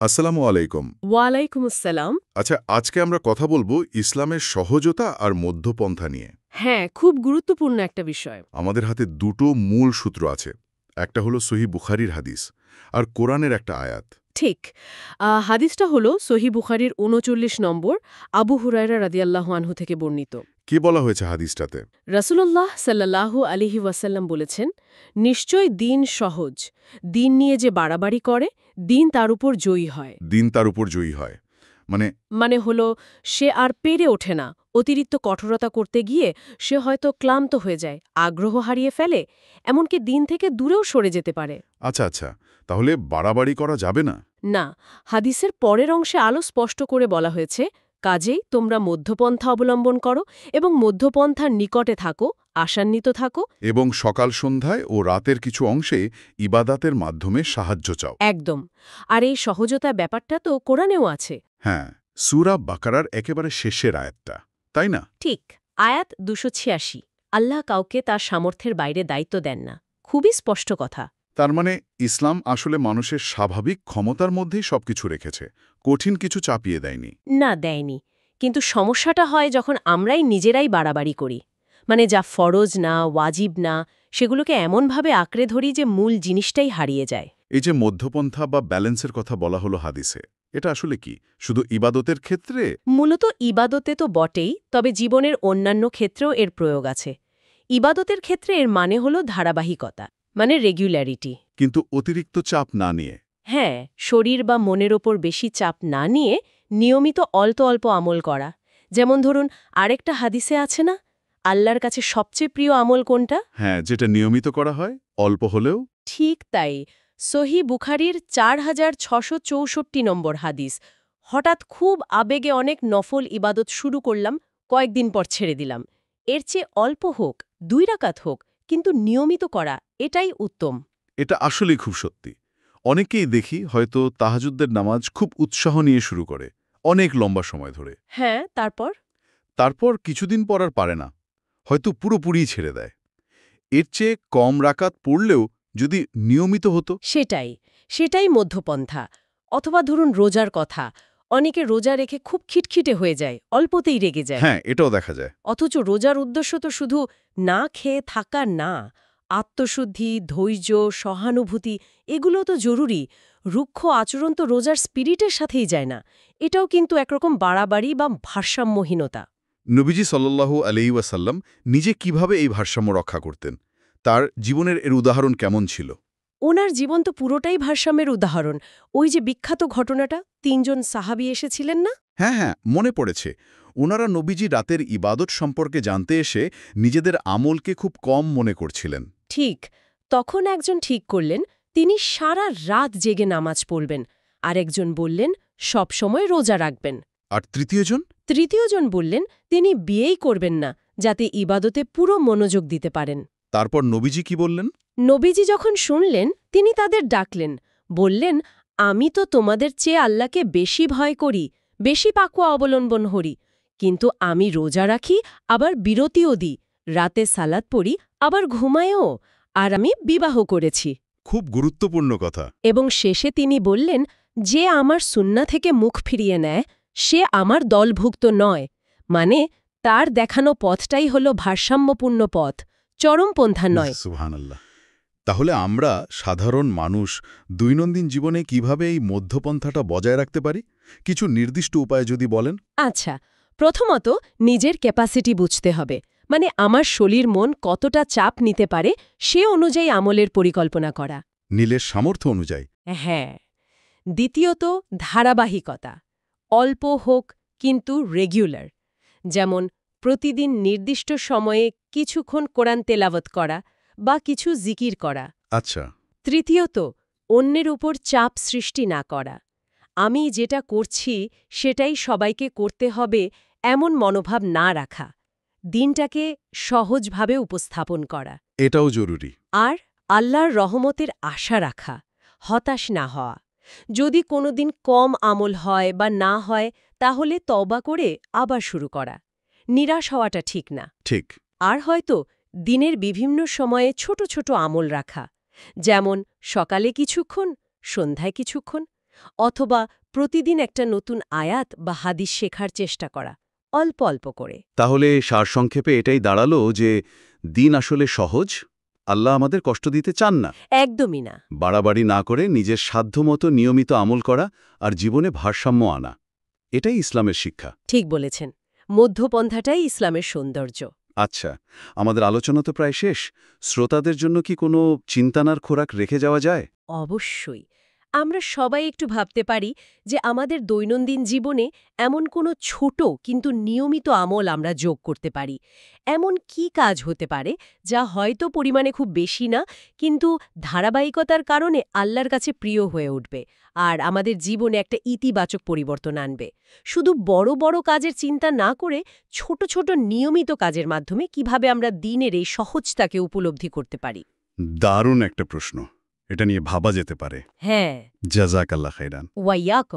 আসসালামু আলাইকুম। ওয়ালাইকুম আসসালাম। আচ্ছা, আজকে আমরা কথা বলবো ইসলামের সহজতা আর মধ্যপন্থা নিয়ে। হ্যাঁ, খুব গুরুত্বপূর্ণ একটা বিষয়। আমাদের হাতে দুটো মূল সূত্র আছে। একটা হলো সহিহ বুখারীর হাদিস আর কোরআনের একটা আয়াত। ঠিক। হাদিসটা হলো সহিহ বুখারীর ৩৯ নম্বর, আবু হুরায়রা রাদিয়াল্লাহু আনহু থেকে বর্ণিত। কি বলা হয়েছে হাদিসটাতে? রাসূলুল্লাহ সাল্লাল্লাহু আলাইহি ওয়াসাল্লাম বলেছেন, নিশ্চয় দিন সহজ। দিন নিয়ে যে বাড়াবাড়ি করে, দিন তার উপর জয়ী হয়। দিন তার উপর জয়ী হয়। মানে মানে হলো, সে আর পেরে ওঠে না। অতিরিক্ত কঠোরতা করতে গিয়ে সে হয়তো ক্লান্ত হয়ে যায়, আগ্রহ হারিয়ে ফেলে, এমনকি দিন থেকে দূরেও সরে যেতে পারে। আচ্ছা, তাহলে বাড়াবাড়ি করা যাবে না? না, হাদিসের পরের অংশে আলো স্পষ্ট করে বলা হয়েছে, কাজেই তোমরা মধ্যপন্থা অবলম্বন করো এবং মধ্যপন্থার নিকটে থাকো, আশান্বিত থাকো। এবং সকাল সন্ধ্যায় ও রাতের কিছু অংশে ইবাদাতের মাধ্যমে সাহায্য চাও। একদম। আর এই সহজতা ব্যাপারটা তো কোরআনেও আছে। হ্যাঁ, সূরা বাকারার একেবারে শেষের আয়াতটা, তাই না? ঠিক। আয়াত ২৮৬। আল্লাহ কাউকে তার সামর্থ্যের বাইরে দায়িত্ব দেন না। খুবই স্পষ্ট কথা। তার মানে ইসলাম আসলে মানুষের স্বাভাবিক ক্ষমতার মধ্যেই সবকিছু রেখেছে, কঠিন কিছু চাপিয়ে দেয়নি। না, দেয়নি। কিন্তু সমস্যাটা হয় যখন আমরাই নিজেরাই বাড়াবাড়ি করি। মানে যা ফরজ না, ওয়াজিব না, সেগুলোকে এমনভাবে আঁকড়ে ধরি যে মূল জিনিসটাই হারিয়ে যায়। এই যে মধ্যপন্থা বা ব্যালেন্সের কথা বলা হলো হাদিসে, এটা আসলে কি শুধু ইবাদতের ক্ষেত্রে? মূলত ইবাদতে তো বটেই, তবে জীবনের অন্যান্য ক্ষেত্রেও এর প্রয়োগ আছে। ইবাদতের ক্ষেত্রে এর মানে হলো ধারাবাহিকতা, মানে রেগুলারিটি। কিন্তু অতিরিক্ত চাপ না নিয়ে। হ্যাঁ, শরীর বা মনের ওপর বেশি চাপ না নিয়ে নিয়মিত অল্প অল্প আমল করা। যেমন ধরুন, আরেকটা হাদিসে আছে না, আল্লাহর কাছে সবচেয়ে প্রিয় আমল কোনটা? হ্যাঁ, যেটা নিয়মিত করা হয়, অল্প হলেও। ঠিক তাই। সহিহ বুখারীর ৪৬৬৪ নম্বর হাদিস। হঠাৎ খুব আবেগে অনেক নফল ইবাদত শুরু করলাম, কয়েকদিন পর ছেড়ে দিলাম। এর চেয়ে অল্প হোক, ২ রাকাত হোক, কিন্তু নিয়মিত করা, এটাই উত্তম। এটা আসলেই খুব সত্যি। অনেকেই দেখি হয়তো তাহাজ্জুদের নামাজ খুব উৎসাহ নিয়ে শুরু করে, অনেক লম্বা সময় ধরে। হ্যাঁ, তারপর? তারপর কিছুদিন পর আর পারে না, হয়তো পুরোপুরিই ছেড়ে দেয়। এর চেয়ে কম রাকাত পড়লেও যদি নিয়মিত হতো। সেটাই মধ্যপন্থা। অথবা ধরুন রোজার কথা। অনেকে রোজা রেখে খুব খিটখিটে হয়ে যায়, অল্পতেই রেগে যায়। হ্যাঁ, এটাও দেখা যায়। অথচ রোজার উদ্দেশ্য তো শুধু না খেয়ে থাকা না। আত্মশুদ্ধি, ধৈর্য, সহানুভূতি, এগুলো তো জরুরি। রুক্ষ আচরণ তো রোজার স্পিরিটের সাথেই যায় না। এটাও কিন্তু একরকম বাড়াবাড়ি বা ভারসাম্যহীনতা। নবীজি সাল্লাল্লাহু আলাইহি ওয়াসাল্লাম নিজে কিভাবে এই ভারসাম্য রক্ষা করতেন? তার জীবনের এর উদাহরণ কেমন ছিল? ওনার জীবন তো পুরোটাই ভারসাম্যের উদাহরণ। ওই যে বিখ্যাত ঘটনাটা, ৩ জন সাহাবী এসেছিলেন না? হ্যাঁ, মনে পড়েছে। ওনারা নবীজি রাতের ইবাদত সম্পর্কে জানতে এসে নিজেদের আমলকে খুব কম মনে করছিলেন। ঠিক। তখন একজন ঠিক করলেন, তিনি সারা রাত জেগে নামাজ পড়বেন। আরেকজন বললেন, সব সময় রোজা রাখবেন। আর তৃতীয়জন? তৃতীয়জন বললেন, তিনি বিয়েই করবেন না, যাতে ইবাদতে পুরো মনোযোগ দিতে পারেন। তারপর নবীজি কি বললেন? নবীজি যখন শুনলেন, তিনি তাদের ডাকলেন, বললেন, আমি তো তোমাদের চেয়ে আল্লাহকে বেশি ভয় করি, বেশি পাকুয়া অবলম্বন করি। কিন্তু আমি রোজা রাখি, আবার বিরতিও দিই, রাতে সালাত পড়ি, আবার ঘুমায়ও, আর আমি বিবাহ করেছি। খুব গুরুত্বপূর্ণ কথা। এবং শেষে তিনি বললেন, যে আমার সুন্নাহ থেকে মুখ ফিরিয়ে নেয়, সে আমার দলভুক্ত নয়। মানে তার দেখানো পথটাই হল ভারসাম্যপূর্ণ পথ, চরমপন্থা নয়। সুবহানাল্লাহ। তাহলে আমরা সাধারণ মানুষ দৈনন্দিন জীবনে কিভাবে এই মধ্যপন্থাটা বজায় রাখতে পারি? কিছু নির্দিষ্ট উপায় যদি বলেন। আচ্ছা, প্রথমত নিজের ক্যাপাসিটি বুঝতে হবে। মানে আমার শরীর মন কতটা চাপ নিতে পারে, সে অনুযায়ী আমলের পরিকল্পনা করা। নীলের সামর্থ্য অনুযায়ী। হ্যাঁ। দ্বিতীয়ত ধারাবাহিকতা। অল্প হোক, কিন্তু রেগুলার। যেমন প্রতিদিন নির্দিষ্ট সময়ে কিছুক্ষণ কোরআন তেলাওয়াত করা বা কিছু জিকির করা। আচ্ছা। তৃতীয়ত অন্যের উপর চাপ সৃষ্টি না করা। আমি যেটা করছি সেটাই সবাইকে করতে হবে, এমন মনোভাব না রাখা। দিনটাকে সহজভাবে উপস্থাপন করা। এটাও জরুরি। আর আল্লাহর রহমতের আশা রাখা, হতাশ না হওয়া। যদি কোনোদিন কম আমল হয় বা না হয়, তাহলে তওবা করে আবার শুরু করা। নিরাশ হওয়াটা ঠিক না। ঠিক। আর হয়তো দিনের বিভিন্ন সময়ে ছোট ছোট আমল রাখা। যেমন সকালে কিছুক্ষণ, সন্ধ্যায় কিছুক্ষণ, অথবা প্রতিদিন একটা নতুন আয়াত বা হাদিস শেখার চেষ্টা করা অল্প অল্প করে। তাহলে সারসংক্ষেপে এটাই দাঁড়ালো যে দিন আসলে সহজ, আল্লাহ আমাদের কষ্ট দিতে চান না। একদমই না। বাড়াবাড়ি না করে নিজের সাধ্যমতো নিয়মিত আমল করা আর জীবনে ভারসাম্য আনা, এটাই ইসলামের শিক্ষা। ঠিক বলেছেন, মধ্যপন্থাটাই ইসলামের সৌন্দর্য। আচ্ছা, আমাদের আলোচনা তো প্রায় শেষ। শ্রোতাদের জন্য কি কোনো চিন্তানার খোরাক রেখে যাওয়া যায়? অবশ্যই। আমরা সবাই একটু ভাবতে পারি যে আমাদের দৈনন্দিন জীবনে এমন কোনো ছোট কিন্তু নিয়মিত আমল আমরা যোগ করতে পারি। এমন কি কাজ হতে পারে যা হয়তো পরিমাণে খুব বেশি না, কিন্তু ধারাবাহিকতার কারণে আল্লাহর কাছে প্রিয় হয়ে উঠবে আর আমাদের জীবনে একটা ইতিবাচক পরিবর্তন আনবে। শুধু বড় বড় কাজের চিন্তা না করে ছোট ছোট নিয়মিত কাজের মাধ্যমে কিভাবে আমরা দিনের এই সহজতাকে উপলব্ধি করতে পারি। দারুণ একটা প্রশ্ন, এটা নিয়ে ভাবা যেতে পারে। হ্যাঁ, জাযাকাল্লাহ খাইরান। ওয়াইয়াক।